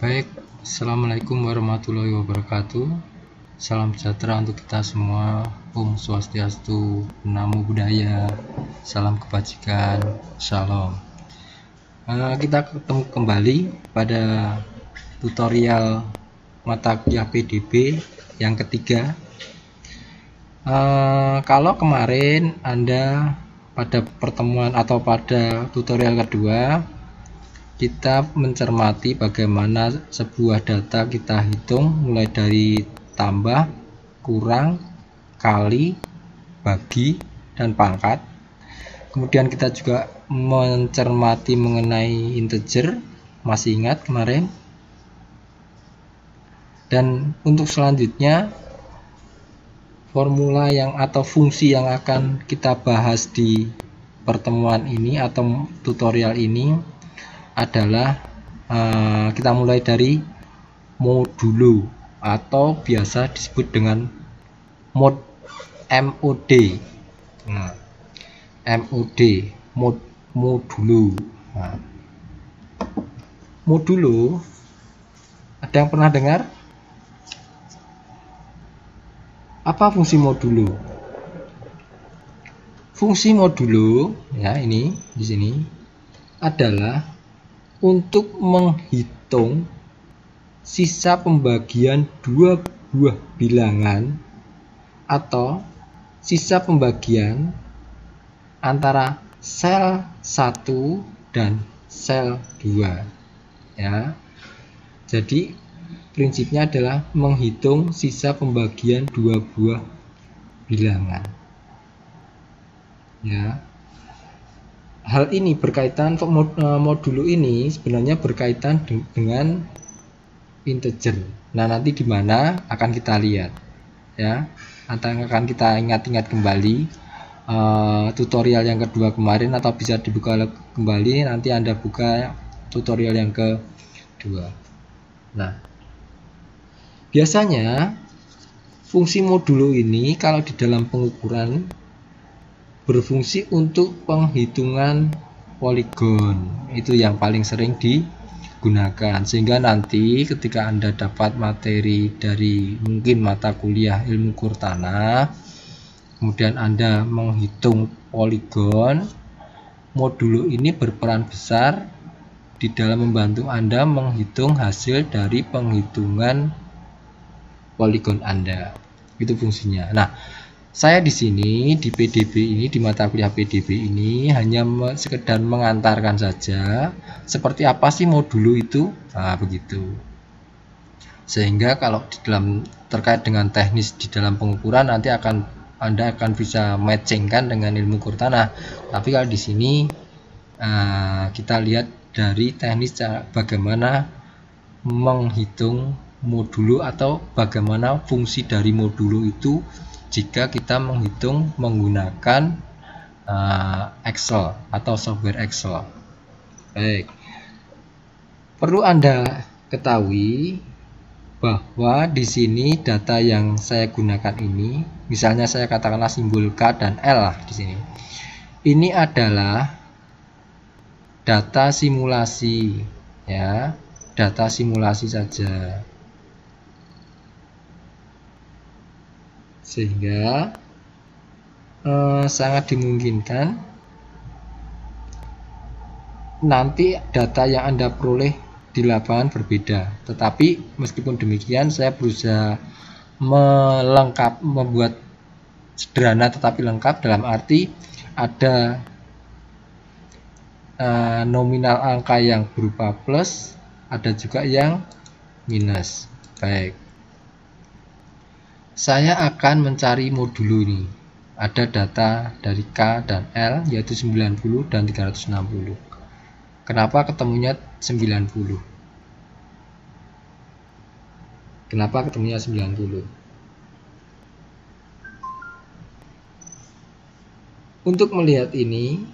Baik, Assalamualaikum warahmatullahi wabarakatuh. Salam sejahtera untuk kita semua. Om Swastiastu, Namo Buddhaya, salam kebajikan, Shalom. Kita ketemu kembali pada tutorial mata kuliah PDB yang ketiga. Kalau kemarin Anda pada pertemuan atau pada tutorial kedua, kita mencermati bagaimana sebuah data kita hitung mulai dari tambah, kurang, kali, bagi, dan pangkat. Kemudian kita juga mencermati mengenai integer, masih ingat kemarin? Dan untuk selanjutnya, formula atau fungsi yang akan kita bahas di pertemuan ini atau tutorial ini adalah kita mulai dari modulo atau biasa disebut dengan MOD. MOD, modulo. Modulo, ada yang pernah dengar? Apa fungsi modulo? Fungsi modulo, ya ini di sini adalah untuk menghitung sisa pembagian dua buah bilangan atau sisa pembagian antara sel 1 dan sel 2, ya. Jadi prinsipnya adalah menghitung sisa pembagian dua buah bilangan, ya. Hal ini berkaitan, modulo ini sebenarnya berkaitan dengan integer. Nah, nanti di mana akan kita lihat, ya. Akan kita ingat-ingat kembali tutorial yang kedua kemarin, atau bisa dibuka kembali nanti Anda buka tutorial yang kedua. Nah, biasanya fungsi modulo ini kalau di dalam pengukuran berfungsi untuk penghitungan poligon. Itu yang paling sering digunakan, sehingga nanti ketika Anda dapat materi dari mungkin mata kuliah ilmu kurtanah, kemudian Anda menghitung poligon, modulo ini berperan besar di dalam membantu Anda menghitung hasil dari penghitungan poligon Anda. Itu fungsinya. Nah, saya di sini di PDB ini, di mata kuliah PDB ini hanya sekedar mengantarkan saja seperti apa sih modulo itu. Nah, begitu. Sehingga kalau di dalam terkait dengan teknis di dalam pengukuran nanti Anda akan bisa matchingkan dengan ilmu kurtanah. Tapi kalau di sini kita lihat dari teknis bagaimana menghitung modulo atau bagaimana fungsi dari modulo itu jika kita menghitung menggunakan Excel atau software Excel. Baik, perlu Anda ketahui bahwa di sini data yang saya gunakan ini, misalnya saya katakanlah simbol K dan L lah di sini. Ini adalah data simulasi, ya, data simulasi saja. Sehingga sangat dimungkinkan nanti data yang Anda peroleh di lapangan berbeda. Tetapi meskipun demikian, saya berusaha membuat sederhana tetapi lengkap, dalam arti ada nominal angka yang berupa plus, ada juga yang minus. Baik, saya akan mencari modulo ini. Ada data dari K dan L yaitu 90 dan 360. Kenapa ketemunya 90? Kenapa ketemunya 90? Untuk melihat ini,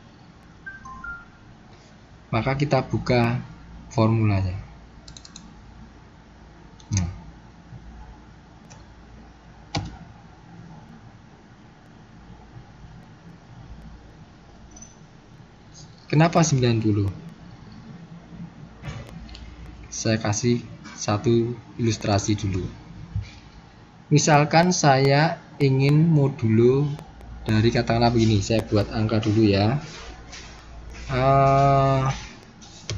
maka kita buka formulanya. Kenapa 90? Saya kasih satu ilustrasi dulu. Misalkan saya ingin modulo dari, katakanlah begini, saya buat angka dulu ya,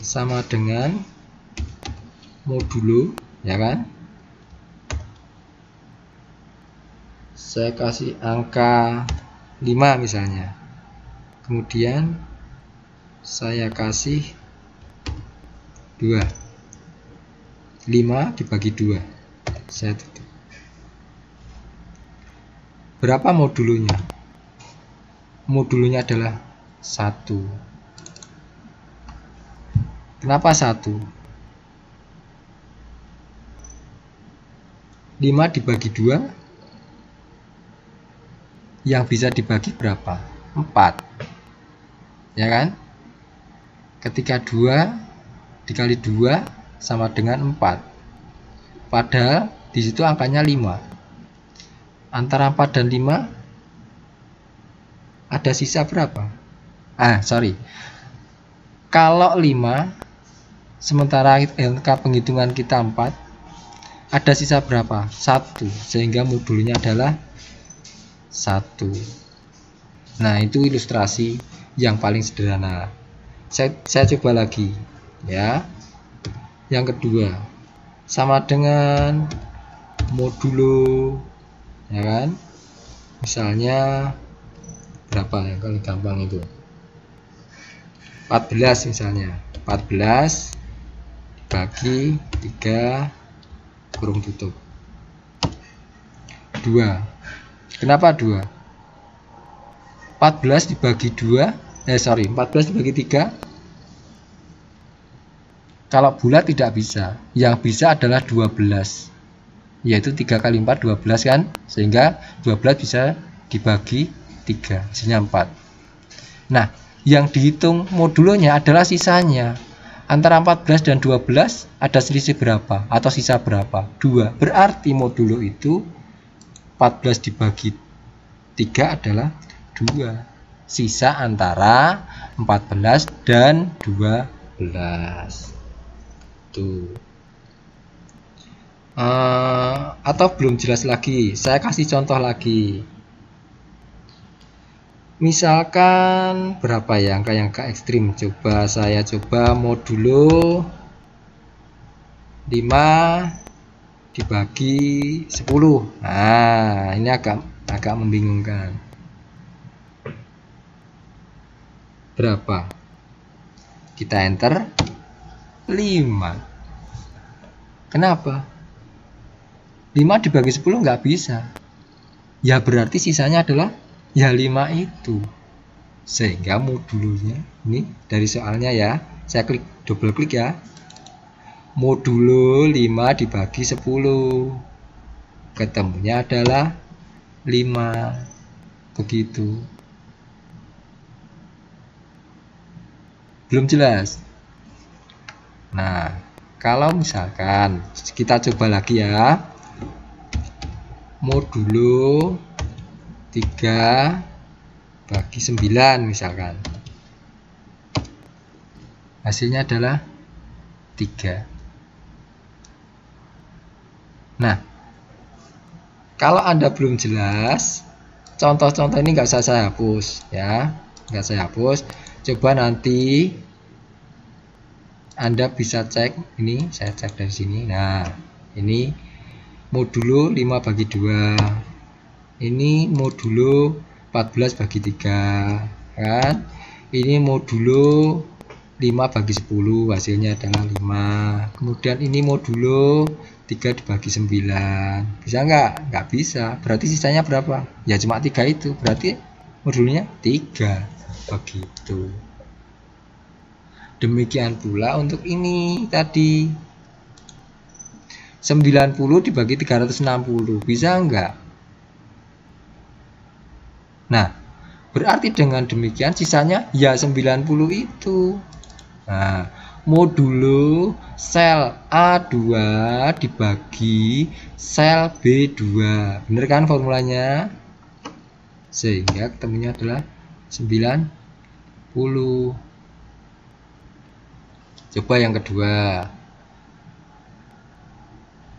sama dengan modulo, ya kan, saya kasih angka 5 misalnya, kemudian saya kasih 2, 5 dibagi 2, saya tutup. Berapa modulonya? Modulonya adalah 1. Kenapa 1? 5 dibagi 2, yang bisa dibagi berapa? 4, ya kan? Ketika 2 dikali 2 sama dengan 4, padahal di situ angkanya 5. Antara 4 dan 5 ada sisa berapa? Kalau 5 sementara angka penghitungan kita 4, ada sisa berapa? 1, sehingga modulnya adalah 1. Nah, itu ilustrasi yang paling sederhana. Saya coba lagi ya. Yang kedua, sama dengan modulo, ya kan, misalnya berapa ya, kalau gampang itu 14 misalnya, 14 dibagi 3 kurung tutup 2. Kenapa 2? 14 dibagi 14 dibagi 3, kalau bulat tidak bisa, yang bisa adalah 12, yaitu 3 kali 4 12 kan, sehingga 12 bisa dibagi 3, hasilnya 4. Nah, yang dihitung modulonya adalah sisanya. Antara 14 dan 12 ada selisih berapa atau sisa berapa? 2. Berarti modulo itu 14 dibagi 3 adalah 2. Sisa antara 14 dan 12. Tuh. Atau belum jelas lagi, saya kasih contoh lagi. Misalkan berapa ya angka yang ekstrim, saya coba modulo 5 dibagi 10. Nah, ini agak membingungkan. Berapa? Kita enter 5. Kenapa? 5 dibagi 10 nggak bisa. Ya berarti sisanya adalah ya 5 itu. Sehingga modulonya ini dari soalnya ya, saya double klik ya. Modulo 5 dibagi 10. Ketemunya adalah 5. Begitu. Belum jelas? Nah, kalau misalkan kita coba lagi ya. Modulo 3 bagi 9 misalkan, hasilnya adalah 3. Nah, kalau Anda belum jelas, contoh-contoh ini nggak usah saya hapus ya, nggak saya hapus. Coba nanti Anda bisa cek, ini saya cek dari sini. Nah, ini modulo 5 bagi 2, ini modulo 14 bagi 3 kan, ini modulo 5 bagi 10, hasilnya adalah 5. Kemudian ini modulo 3 dibagi 9, bisa nggak bisa, berarti sisanya berapa? Ya cuma 3 itu, berarti modulnya 3. Begitu. Demikian pula untuk ini tadi 90 dibagi 360, bisa enggak? Nah, berarti dengan demikian sisanya ya 90 itu. Nah, modulo sel A2 dibagi sel B2. Bener kan formulanya? Sehingga ketemunya adalah 90. Coba yang kedua.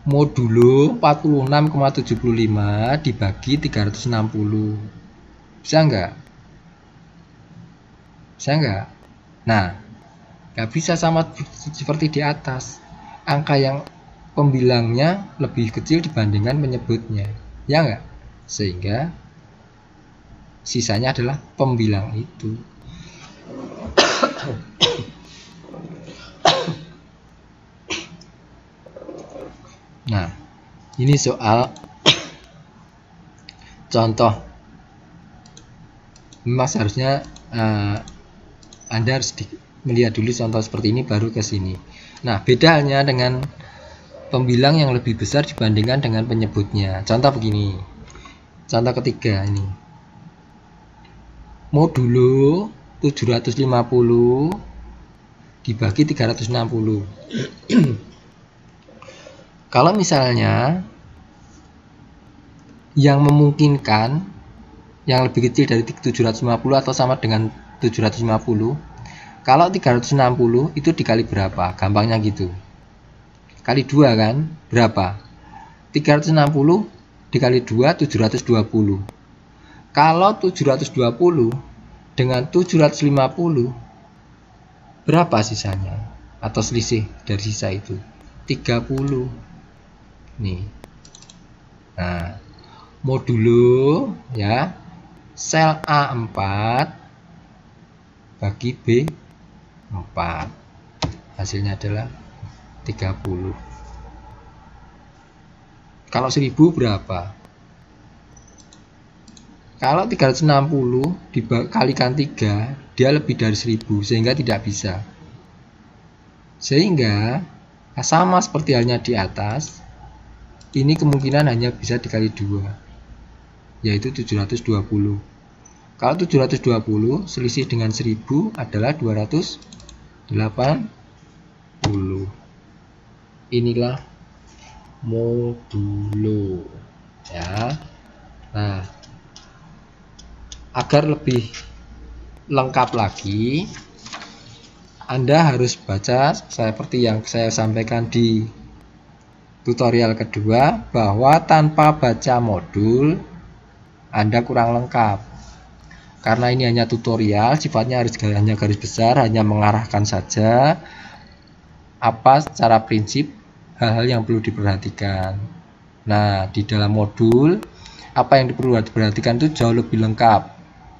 modulo 46,75 dibagi 360. Bisa enggak? Bisa enggak? Nah, nggak bisa sama seperti di atas. Angka yang pembilangnya lebih kecil dibandingkan penyebutnya. Ya enggak? Sehingga sisanya adalah pembilang itu. Nah, ini soal contoh. Memang seharusnya Anda harus melihat dulu contoh seperti ini baru ke sini. Nah, bedanya dengan pembilang yang lebih besar dibandingkan dengan penyebutnya. Contoh begini. Contoh ketiga ini. Modulo 750 dibagi 360. Kalau misalnya yang memungkinkan yang lebih kecil dari 750 atau sama dengan 750, kalau 360 itu dikali berapa? Gampangnya gitu. Kali 2 kan? Berapa? 360 dikali 2 720. Kalau 720 dengan 750 berapa sisanya? Atau selisih dari sisa itu? 30. Nih. Nah, modulo ya sel A4 bagi B4. Hasilnya adalah 30. Kalau 1000 berapa? Kalau 360 dikalikan 3, dia lebih dari 1000 sehingga tidak bisa. Sehingga sama seperti halnya di atas, ini kemungkinan hanya bisa dikali 2, yaitu 720. Kalau 720 selisih dengan 1000 adalah 280. Inilah modulo ya. Nah, agar lebih lengkap lagi, Anda harus baca seperti yang saya sampaikan di tutorial kedua, bahwa tanpa baca modul Anda kurang lengkap. Karena ini hanya tutorial, sifatnya hanya garis besar, hanya mengarahkan saja apa secara prinsip hal-hal yang perlu diperhatikan. Nah, di dalam modul apa yang perlu diperhatikan itu jauh lebih lengkap,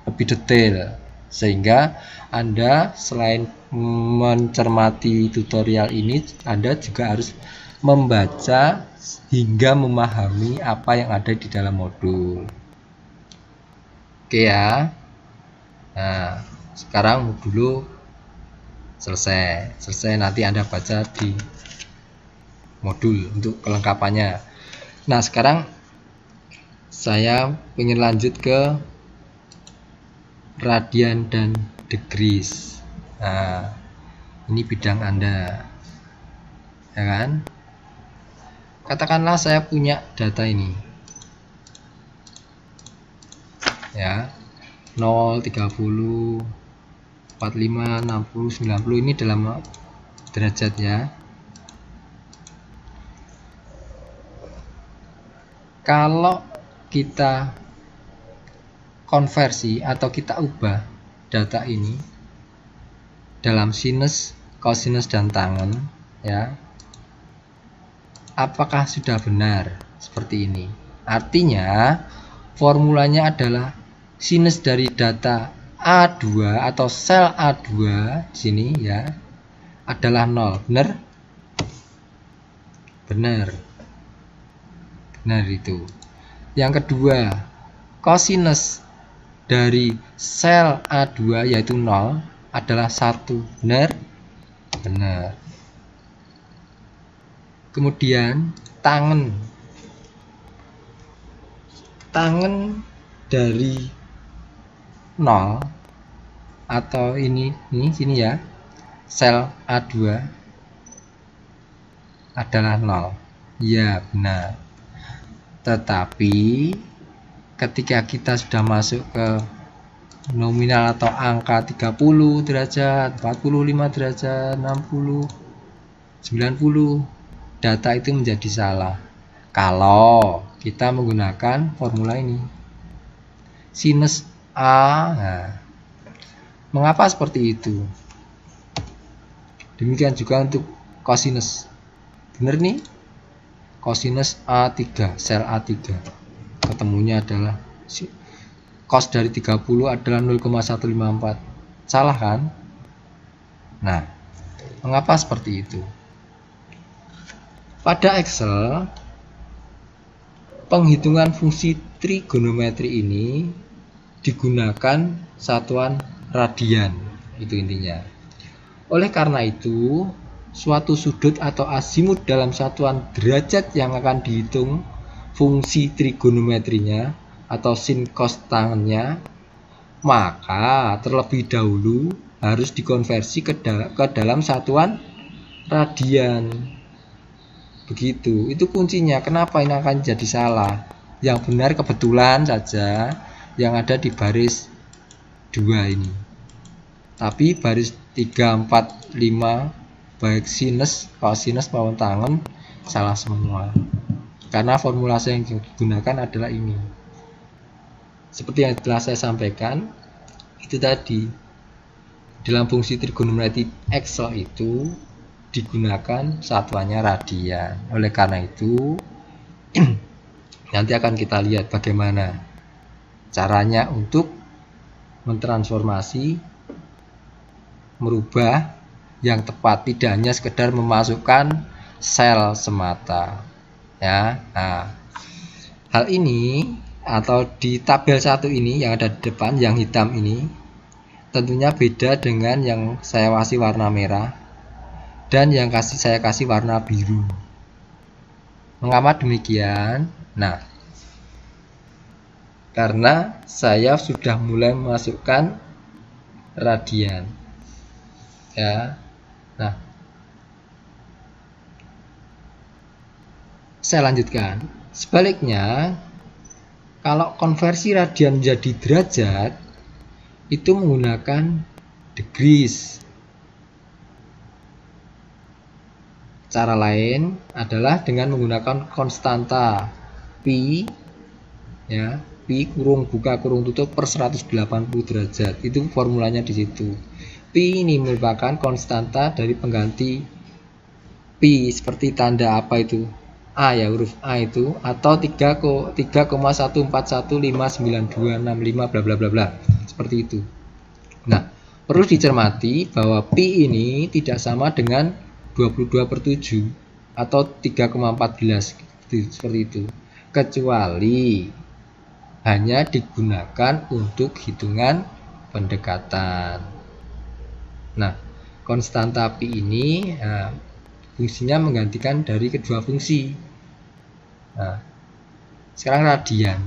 lebih detail, sehingga Anda selain mencermati tutorial ini, Anda juga harus membaca hingga memahami apa yang ada di dalam modul. Oke ya. Nah, sekarang modul selesai. Nanti Anda baca di modul untuk kelengkapannya. Nah, sekarang saya ingin lanjut ke radian dan degrees. Nah, ini bidang Anda, ya kan? Katakanlah saya punya data ini, ya, 0, 30, 45, 60, 90, ini dalam derajat ya. Kalau kita konversi atau kita ubah data ini dalam sinus, kosinus, dan tangen, ya, apakah sudah benar seperti ini? Artinya formulanya adalah sinus dari data A2 atau sel A2 di sini ya adalah 0. Benar? Benar itu. Yang kedua, kosinus dari sel A2 yaitu 0 adalah 1. Benar? Kemudian tangen dari 0 atau ini sini ya, sel A2 adalah 0. Ya, benar. Tetapi ketika kita sudah masuk ke nominal atau angka 30 derajat, 45 derajat, 60, 90, data itu menjadi salah kalau kita menggunakan formula ini. Sinus A. Nah, mengapa seperti itu? Demikian juga untuk kosinus. Benar nih? Kosinus A3, sel A3. Ketemunya adalah cos dari 30 adalah 0,154. Salah kan? Nah, mengapa seperti itu? Pada Excel, penghitungan fungsi trigonometri ini digunakan satuan radian, itu intinya. Oleh karena itu, suatu sudut atau azimut dalam satuan derajat yang akan dihitung fungsi trigonometrinya atau sin cos tangennya, maka terlebih dahulu harus dikonversi ke dalam satuan radian. Begitu, itu kuncinya. Kenapa ini akan jadi salah? Yang benar kebetulan saja yang ada di baris 2 ini. Tapi baris 3, 4, 5 baik sinus, kosinus maupun tangen salah semua. Karena formulasi yang digunakan adalah ini. Seperti yang telah saya sampaikan, itu tadi dalam fungsi trigonometri Excel itu digunakan satuannya radian. Oleh karena itu nanti akan kita lihat bagaimana caranya untuk mentransformasi, merubah yang tepat, tidak hanya sekedar memasukkan sel semata ya. Nah, hal ini atau di tabel 1 ini yang ada di depan yang hitam ini tentunya beda dengan yang saya kasih warna merah dan yang saya kasih warna biru. Mengapa demikian? Nah, karena saya sudah mulai memasukkan radian ya. Nah, saya lanjutkan. Sebaliknya, kalau konversi radian menjadi derajat itu menggunakan degrees. Cara lain adalah dengan menggunakan konstanta pi ya, pi kurung buka kurung tutup per 180 derajat. Itu formulanya di situ. Pi ini merupakan konstanta dari pengganti pi seperti tanda apa itu? A ya, huruf A itu, atau 3,141592655 bla bla bla bla. Seperti itu. Nah, perlu dicermati bahwa pi ini tidak sama dengan 22/7 atau 3,14 seperti itu, kecuali hanya digunakan untuk hitungan pendekatan. Nah, konstanta pi ini fungsinya menggantikan dari kedua fungsi. Nah, sekarang radian.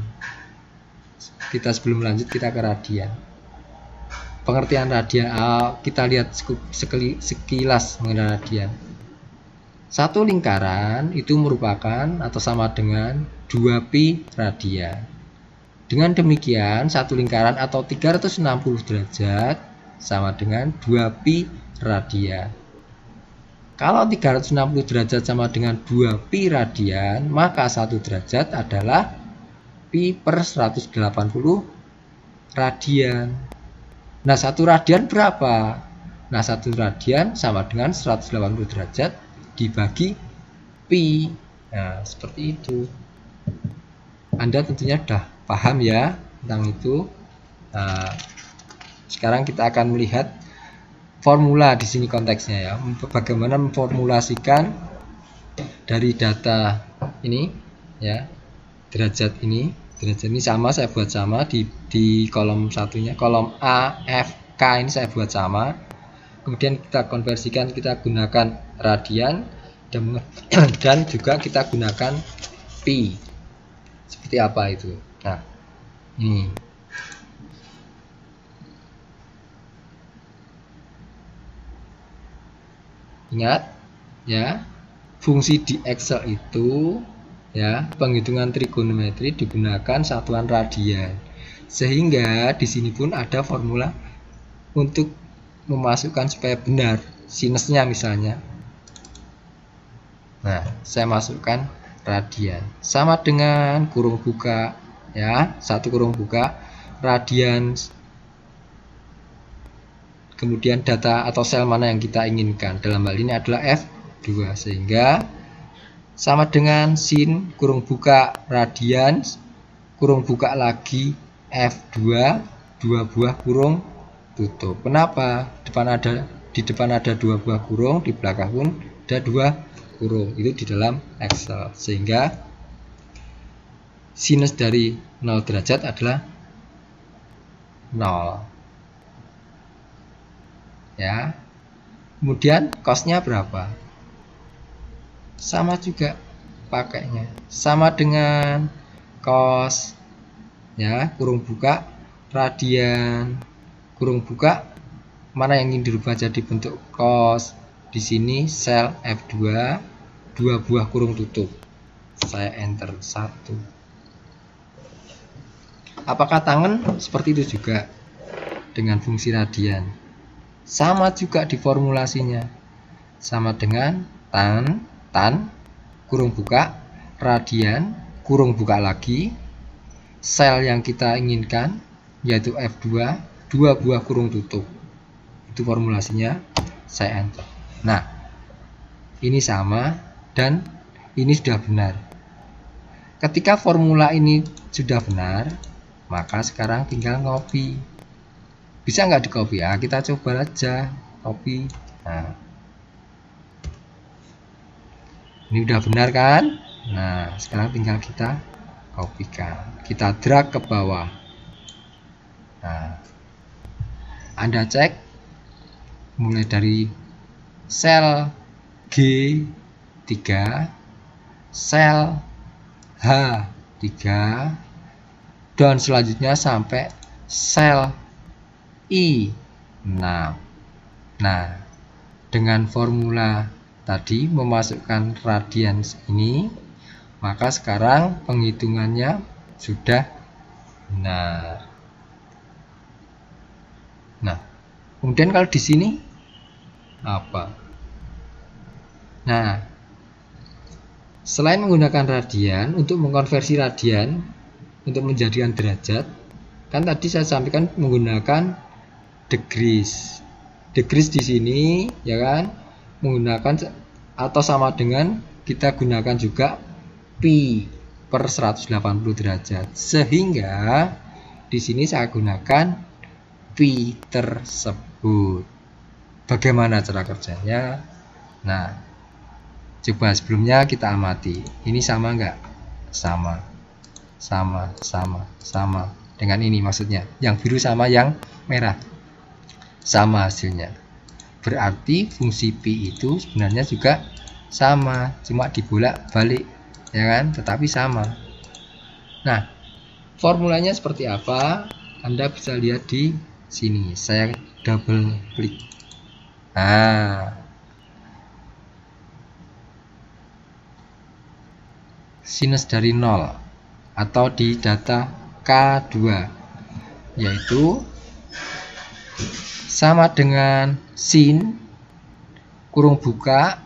Kita sebelum lanjut kita ke radian. Pengertian radian, kita lihat sekilas mengenai radian. Satu lingkaran itu merupakan atau sama dengan 2pi radian. Dengan demikian, satu lingkaran atau 360 derajat sama dengan 2pi radian. Kalau 360 derajat sama dengan 2pi radian, maka 1 derajat adalah pi per 180 radian. Nah, 1 radian berapa? Nah, 1 radian sama dengan 180 derajat dibagi pi. Nah, seperti itu. Anda tentunya sudah paham ya tentang itu. Nah, sekarang kita akan melihat formula di sini konteksnya ya. Bagaimana memformulasikan dari data ini ya. Derajat ini sama saya buat sama di kolom satunya, kolom A, F, K ini saya buat sama. Kemudian kita konversikan, kita gunakan radian dan juga kita gunakan pi. Seperti apa itu? Nah, ini. Ingat ya, fungsi di Excel itu ya, penghitungan trigonometri digunakan satuan radian. Sehingga di sini pun ada formula untuk memasukkan supaya benar sinusnya misalnya. Nah, saya masukkan radian. Sama dengan kurung buka ya, satu kurung buka radian. Kemudian data atau sel mana yang kita inginkan. Dalam hal ini adalah F2, sehingga sama dengan sin kurung buka radian kurung buka lagi F2, dua buah kurung tutup. Kenapa? Di depan ada dua buah kurung, di belakang pun ada dua kurung. Itu di dalam Excel. Sehingga sinus dari 0 derajat adalah 0. Ya. Kemudian cosnya berapa? Sama juga pakainya. Sama dengan cos ya, kurung buka radian kurung buka mana yang ingin dirubah jadi bentuk cos. Di sini sel F2, dua buah kurung tutup. Saya enter 1. Apakah tangan seperti itu juga dengan fungsi radian? Sama juga di formulasinya. Sama dengan tan kurung buka radian kurung buka lagi sel yang kita inginkan yaitu F2, dua buah kurung tutup. Itu formulasinya, saya enter. Nah, ini sama dan ini sudah benar. Ketika formula ini sudah benar, maka sekarang tinggal copy. Bisa nggak di copy? Ya, kita coba aja copy. Nah, ini udah benar kan? Nah, sekarang tinggal kita kopikan. Kita drag ke bawah. Nah, Anda cek mulai dari sel G3, sel H3, dan selanjutnya sampai sel I6. Nah, dengan formula tadi memasukkan radians ini, maka sekarang penghitungannya sudah benar. Nah, kemudian kalau di sini apa? Nah, selain menggunakan radian untuk mengkonversi radian untuk menjadikan derajat, kan tadi saya sampaikan menggunakan degrees. Degrees di sini ya kan menggunakan atau sama dengan kita gunakan juga pi per 180 derajat. Sehingga di sini saya gunakan pi tersebut. Bagaimana cara kerjanya? Nah, coba sebelumnya kita amati. Ini sama enggak? Sama. Dengan ini maksudnya. Yang biru sama yang merah. Sama hasilnya. Berarti fungsi pi itu sebenarnya juga sama, cuma dibolak-balik, ya kan? Tetapi sama. Nah, formulanya seperti apa? Anda bisa lihat di sini. Saya double klik. Nah, sinus dari 0 atau di data K2 yaitu sama dengan sin kurung buka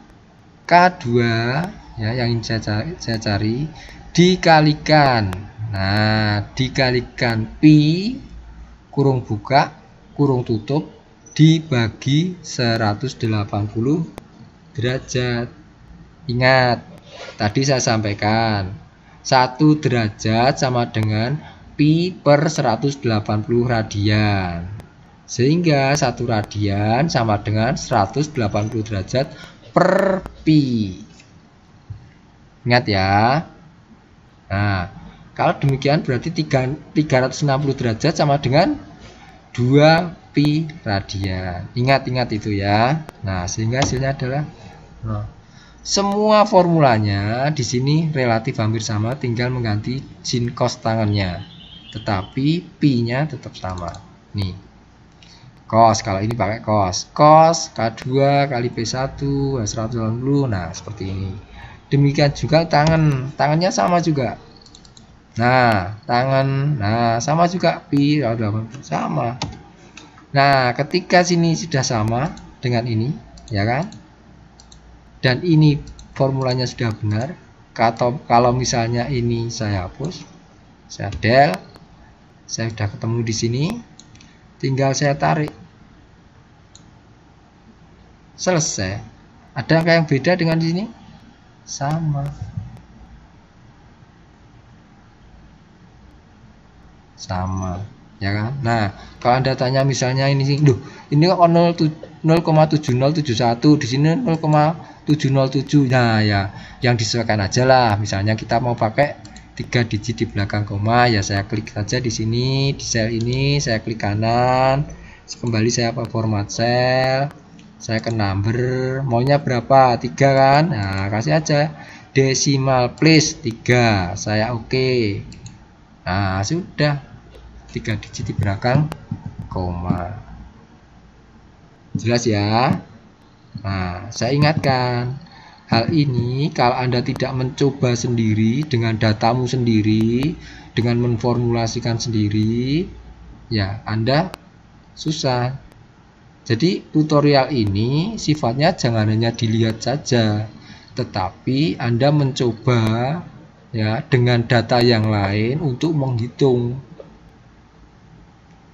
K2 ya, yang ingin saya cari dikalikan. Nah, dikalikan pi kurung buka kurung tutup dibagi 180 derajat. Ingat, tadi saya sampaikan 1 derajat sama dengan pi per 180 radian. Sehingga 1 radian sama dengan 180 derajat per pi. Ingat ya. Nah, kalau demikian berarti 360 derajat sama dengan 2 pi radian. Ingat itu ya. Nah, sehingga hasilnya adalah semua formulanya di sini relatif hampir sama, tinggal mengganti sin cos tangannya. Tetapi pi-nya tetap sama. Nih. Cos, kalau ini pakai cos. Cos K2 kali P1 180. Nah, seperti ini. Demikian juga tangan. Tangannya sama juga. Nah, tangan. Nah, sama juga pi sama. Nah, ketika sini sudah sama dengan ini, ya kan? Dan ini formulanya sudah benar, atau kalau misalnya ini saya hapus, saya del, saya sudah ketemu di sini, tinggal saya tarik, selesai. Ada yang beda dengan di sini? Sama. Sama, ya kan? Nah, kalau Anda tanya misalnya ini sih, duh, ini kok 0,7071, di sini 0,707. Nah, ya, yang disesuaikan aja lah. Misalnya kita mau pakai 3 digit di belakang koma, ya saya klik saja di sini, di sel ini, saya klik kanan, kembali saya ke format sel, saya ke number, maunya berapa? 3 kan? Nah, kasih aja decimal place 3, saya oke. Nah, sudah. 3 digit di belakang koma. Jelas ya? Nah, saya ingatkan, hal ini kalau Anda tidak mencoba sendiri dengan datamu sendiri, dengan menformulasikan sendiri, ya Anda susah. Jadi tutorial ini sifatnya jangan hanya dilihat saja, tetapi Anda mencoba ya dengan data yang lain untuk menghitung.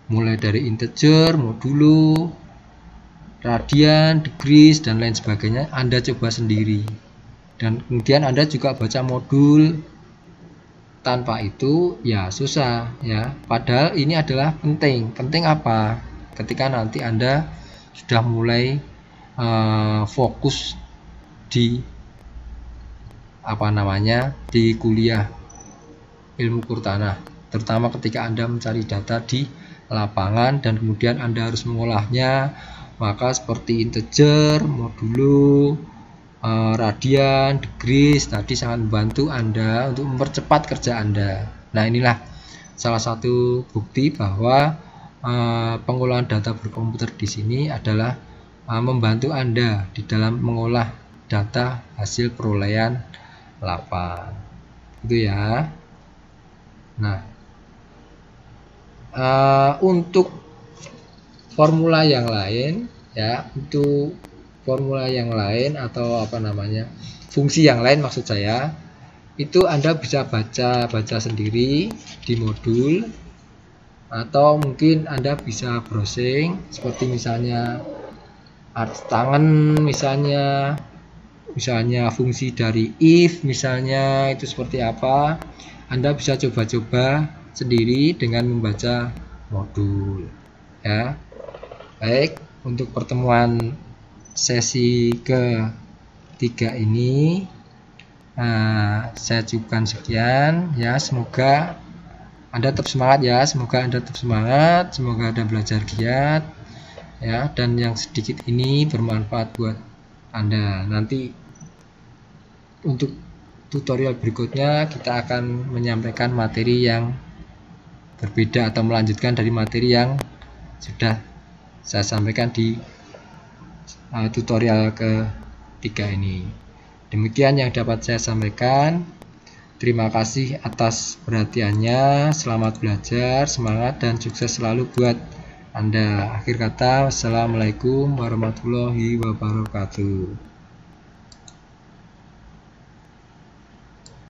Mulai dari integer, modulo, radian, degrees, dan lain sebagainya, Anda coba sendiri. Dan kemudian Anda juga baca modul. Tanpa itu ya susah ya. Padahal ini adalah penting. Penting apa? Ketika nanti Anda sudah mulai fokus di di kuliah ilmu kurtanah, terutama ketika Anda mencari data di lapangan dan kemudian Anda harus mengolahnya, maka seperti integer, modulo, radian, degrees tadi sangat membantu Anda untuk mempercepat kerja Anda. Nah, inilah salah satu bukti bahwa pengolahan data berkomputer di sini adalah membantu Anda di dalam mengolah data hasil perolehan lapangan. Itu ya. Nah, untuk formula yang lain ya, untuk formula yang lain atau fungsi yang lain maksud saya, itu Anda bisa baca sendiri di modul, atau mungkin Anda bisa browsing seperti misalnya arts tangan, misalnya fungsi dari if misalnya itu seperti apa, Anda bisa coba-coba sendiri dengan membaca modul ya. Baik, untuk pertemuan sesi ke-3 ini saya cukupkan sekian ya. Semoga Anda tetap semangat ya, semoga Anda belajar giat ya, dan yang sedikit ini bermanfaat buat Anda. Nanti untuk tutorial berikutnya kita akan menyampaikan materi yang berbeda atau melanjutkan dari materi yang sudah saya sampaikan di tutorial ke-3 ini. Demikian yang dapat saya sampaikan. Terima kasih atas perhatiannya. Selamat belajar, semangat dan sukses selalu buat Anda. Akhir kata, wassalamualaikum warahmatullahi wabarakatuh.